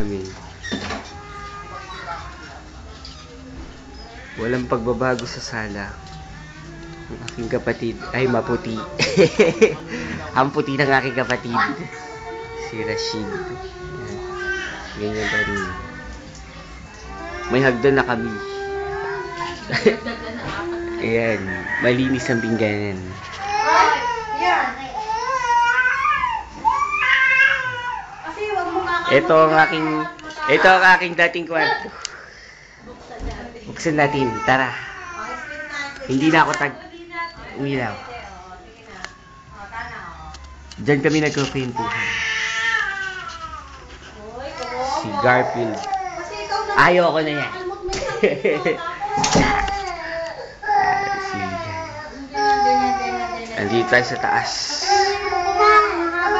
namin. Walang pagbabago sa sala. Ang aking kapatid ay maputi. Ang puti ng aking kapatid. Si Rashid. Ganyan pa rin. May hagdan na kami. Ayan. Malinis ang pingganan. Ito ang aking dating kwarto. Buksan natin. Tara. Hindi na ako umilaw. Diyan kami nagkukwentuhan. Si Garfield. Ayoko na yan. Andito tayo sa taas.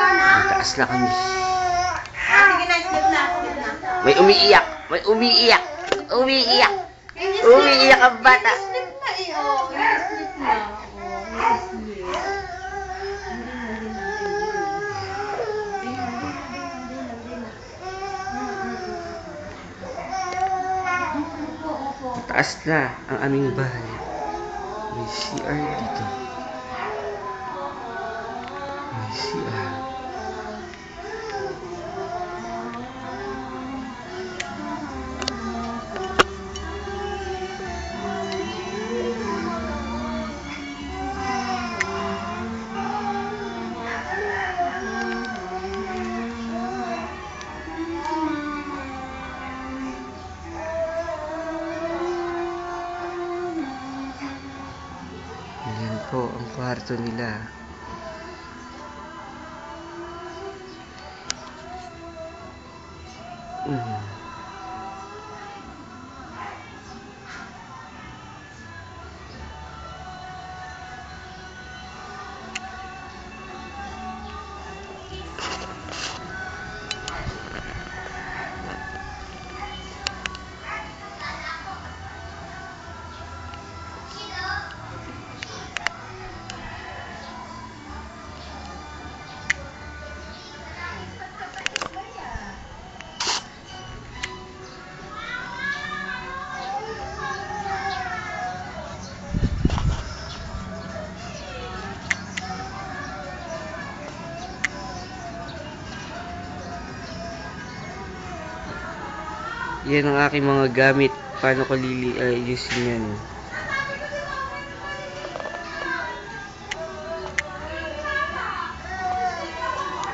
Sa taas na kami. May umiiyak. May umiiyak. Umiiyak. Umiiyak ang bata. Taas na ang aming bahay. May CR dito. May CR. Ayan po ang kwarto nila. Yan ang aking mga gamit. Paano ko ayusin yan?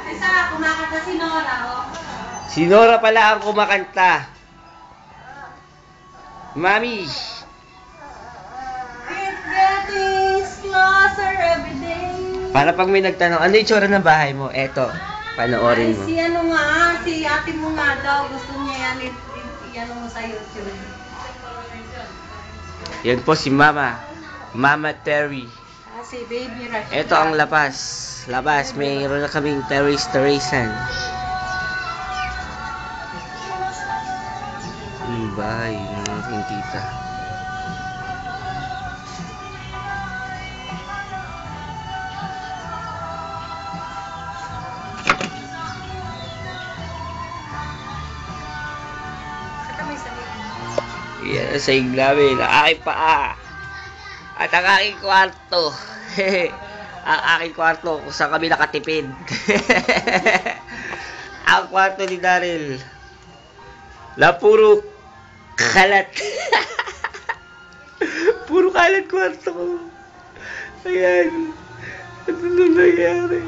Isa, kumakanta si Nora, oh. Si Nora pala ang kumakanta. Mami! It's getting closer every day. Para pag may nagtanong, ano yung tsura ng bahay mo? Eto, panoorin mo. Si ano nga, si ate mo nga daw, gusto niya yan, ano mo sa YouTube. Yan po si Mama. Mama Terry. Si Baby Rashid. Ito ang labas. Labas, mayroon na kaming terrace-terracean. Yung bahay ng aking tita. Yan sa iglamin, ang aking paa. At ang aking kwarto. Ang aking kwarto kung saan kami nakatipid. Ang kwarto ni Daryl. Puro kalat. Puro kalat kwarto ko. Ayan. Ano na nangyari?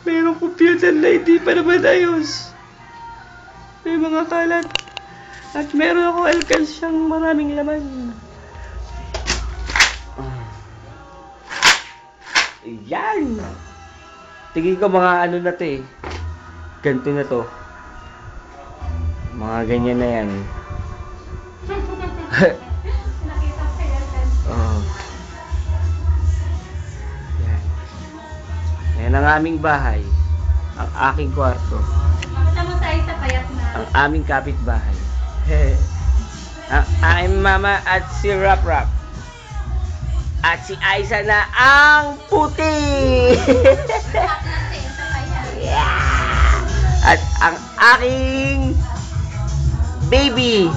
Mayroong computer na hindi pa naman ayos. May mga kalat. At meron ako alkansyang maraming laman. Yan! Tingin ko mga ano na to eh. Ganito na to. Mga ganyan na yan. Nakita ko yan. Oh. Yan. Yan ang aming bahay. Ang aking kwarto. Pakita mo sa isa payat na. Ang aming kapitbahay. I'm Mama at si Rap Rap. At si Aiza na ang puti. At nasa isa payat. Yeah. At ang aking baby.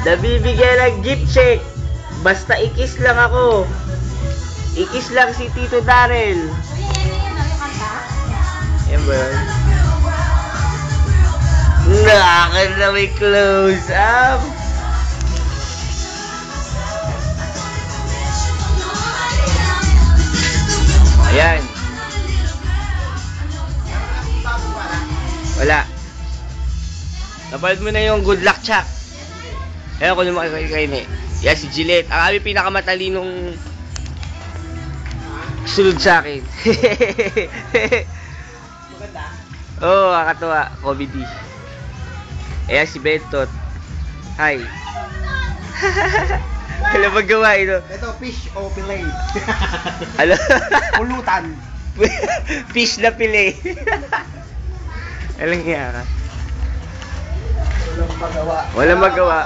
Nabibigyan ng gift check. Basta ikis lang ako. Ikis lang si Tito Darrell. Yan ba yun? Nakakal na may close up. Ayan. Wala. Napalad mo na yung good luck check. Ayan ko naman kayo ni. Yan si Gillette. Ang aming pinakamatalinong sunod sa akin. Maganda. Oo, kakatuwa. Comedy. Ayan si Bentot. Hi. Wala magawa ito. Ito, fish o fillet. Ano? Pulutan. Fish na pili. Alang nga ka. Walang magawa. Walang magawa.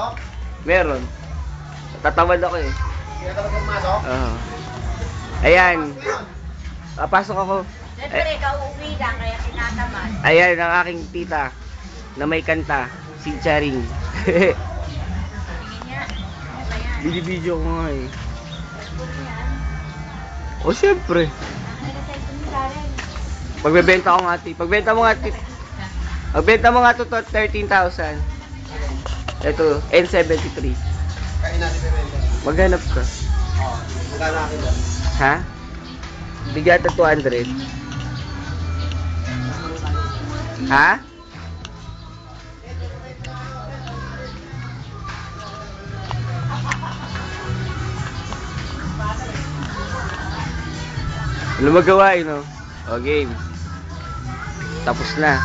Meron. Tatamad ako eh. Kaya talaga pumasok? Oo. Ayan. Pasok ako. Siyempre, ikaw uwi lang, kaya tinatamad. Ayan ang aking tita na may kanta. Si Charing. Tingin niya. Ano ba yan? Video ko nga eh. Facebook yan. O syempre. Nag-cellphone ni Karen. Pagbebenta ko nga Pagbenta mo nga Pagbenta mo nga to 13,000. Ito, N73. Kain natin pimenta. Maghanap ka. Oo. Magkano akin doon? Ha? Bigyan ito 200. Ha? Ano magawa no? O game. Tapos na.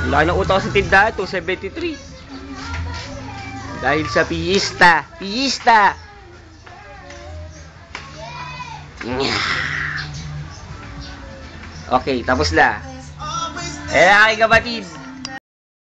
Ang laki ng utang sa tindahan, 273. Dahil sa piyesta. Piyesta! Okay, tapos na. Eh, aking kapatid.